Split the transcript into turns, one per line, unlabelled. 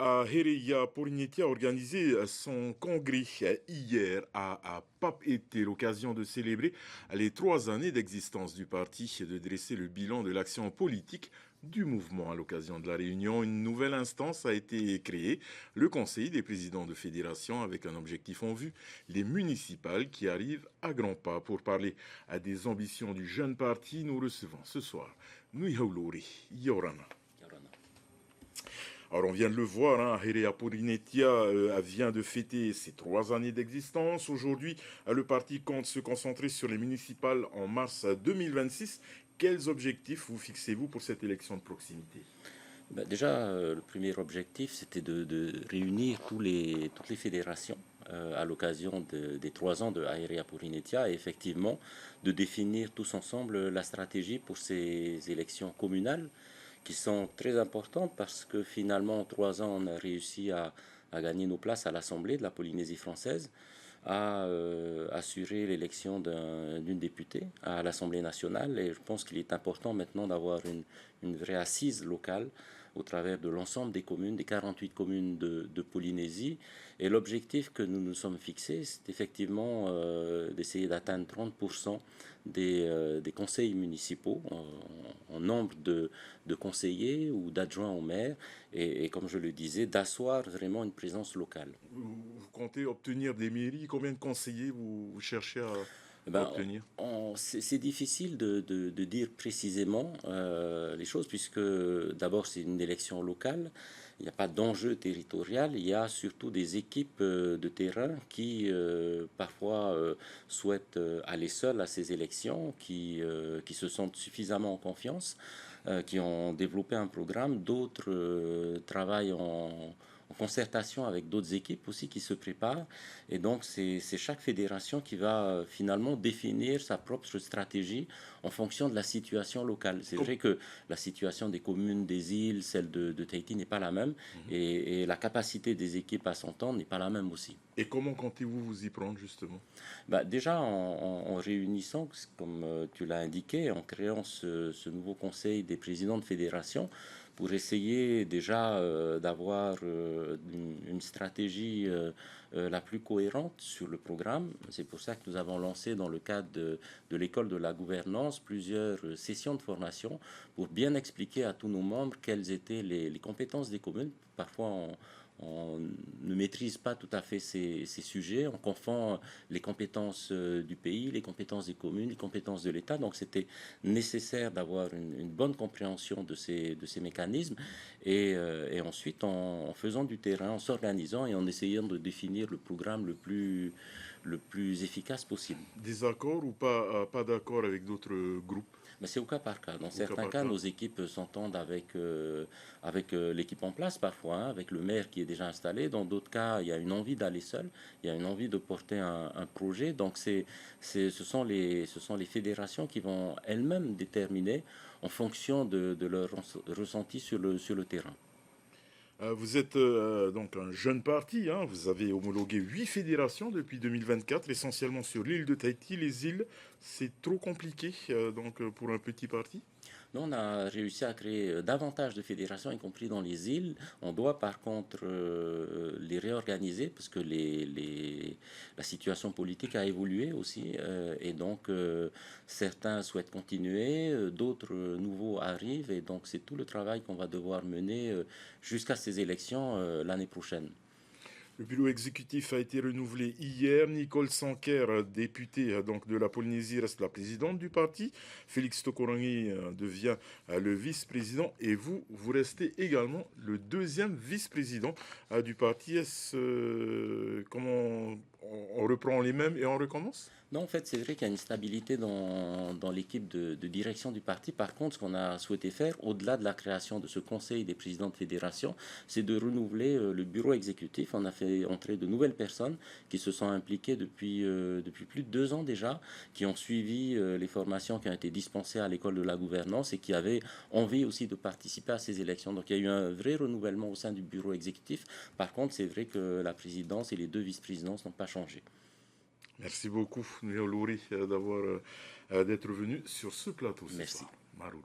Hereya Porineti a organisé son congrès hier à Papeete, l'occasion de célébrer les 3 années d'existence du parti et de dresser le bilan de l'action politique du mouvement. À l'occasion de la réunion, une nouvelle instance a été créée, le Conseil des présidents de fédération, avec un objectif en vue, les municipales qui arrivent à grands pas. Pour parler à des ambitions du jeune parti, nous recevons ce soir Nuihaulori Yorana. Alors on vient de le voir, Herea Porinetia vient de fêter ses 3 années d'existence. Aujourd'hui, le parti compte se concentrer sur les municipales en mars 2026. Quels objectifs vous fixez-vous pour cette élection de proximité?
Déjà, le premier objectif, c'était de réunir toutes les fédérations à l'occasion des 3 ans de Aérea Purinetia et effectivement de définir tous ensemble la stratégie pour ces élections communales qui sont très importantes parce que finalement en 3 ans on a réussi à gagner nos places à l'Assemblée de la Polynésie française, à assurer l'élection d'une députée à l'Assemblée nationale et je pense qu'il est important maintenant d'avoir une vraie assise locale au travers de l'ensemble des communes, des 48 communes de Polynésie. Et l'objectif que nous nous sommes fixés, c'est effectivement d'essayer d'atteindre 30% des conseils municipaux en nombre de conseillers ou d'adjoints au maire et comme je le disais, d'asseoir vraiment une présence locale.
Vous comptez obtenir des mairies? Combien de conseillers vous cherchez à
Ben,
obtenir?
c'est difficile de dire précisément les choses puisque d'abord c'est une élection locale, il n'y a pas d'enjeu territorial, il y a surtout des équipes de terrain qui parfois souhaitent aller seules à ces élections, qui se sentent suffisamment en confiance, qui ont développé un programme, d'autres travaillent en concertation avec d'autres équipes aussi qui se préparent. Et donc, c'est chaque fédération qui va finalement définir sa propre stratégie en fonction de la situation locale. C'est vrai que la situation des communes, des îles, celle de Tahiti n'est pas la même et la capacité des équipes à s'entendre n'est pas la même aussi.
Et comment comptez-vous vous y prendre justement?
Déjà en réunissant, comme tu l'as indiqué, en créant ce nouveau conseil des présidents de fédération pour essayer déjà d'avoir une stratégie la plus cohérente sur le programme. C'est pour ça que nous avons lancé dans le cadre de l'école de la gouvernance plusieurs sessions de formation pour bien expliquer à tous nos membres quelles étaient les compétences des communes. Parfois, on ne maîtrise pas tout à fait ces sujets, on confond les compétences du pays, les compétences des communes, les compétences de l'État. Donc c'était nécessaire d'avoir une bonne compréhension de ces mécanismes et ensuite en faisant du terrain, en s'organisant et en essayant de définir le programme le plus efficace possible.
Des accords ou pas d'accord avec d'autres groupes?
Mais c'est au cas par cas. Dans
Au cas
certains
par
cas,
cas.
nos équipes s'entendent avec l'équipe en place parfois, avec le maire qui est déjà installé. Dans d'autres cas, il y a une envie d'aller seul, il y a une envie de porter un projet. Donc ce sont les fédérations qui vont elles-mêmes déterminer en fonction de leur ressenti sur le terrain.
Vous êtes donc un jeune parti, vous avez homologué 8 fédérations depuis 2024, essentiellement sur l'île de Tahiti. Les îles, c'est trop compliqué pour un petit parti?
Nous, on a réussi à créer davantage de fédérations, y compris dans les îles. On doit par contre les réorganiser parce que la situation politique a évolué aussi. Et donc, certains souhaitent continuer, d'autres nouveaux arrivent. Et donc, c'est tout le travail qu'on va devoir mener jusqu'à ces élections l'année prochaine.
Le bureau exécutif a été renouvelé hier. Nicole Sanker, députée de la Polynésie, reste la présidente du parti. Félix Tokorangi devient le vice-président. Et vous restez également le deuxième vice-président du parti. Comment on reprend les mêmes et on recommence?
Non, en fait, c'est vrai qu'il y a une stabilité dans l'équipe de direction du parti. Par contre, ce qu'on a souhaité faire, au-delà de la création de ce conseil des présidents de fédération, c'est de renouveler le bureau exécutif. On a fait entrer de nouvelles personnes qui se sont impliquées depuis plus de 2 ans déjà, qui ont suivi les formations qui ont été dispensées à l'école de la gouvernance et qui avaient envie aussi de participer à ces élections. Donc, il y a eu un vrai renouvellement au sein du bureau exécutif. Par contre, c'est vrai que la présidence et les deux vice-présidences n'ont pas changé.
Merci beaucoup, Néo Louri, d'être venu sur ce plateau ce
Merci.
soir. Maruru.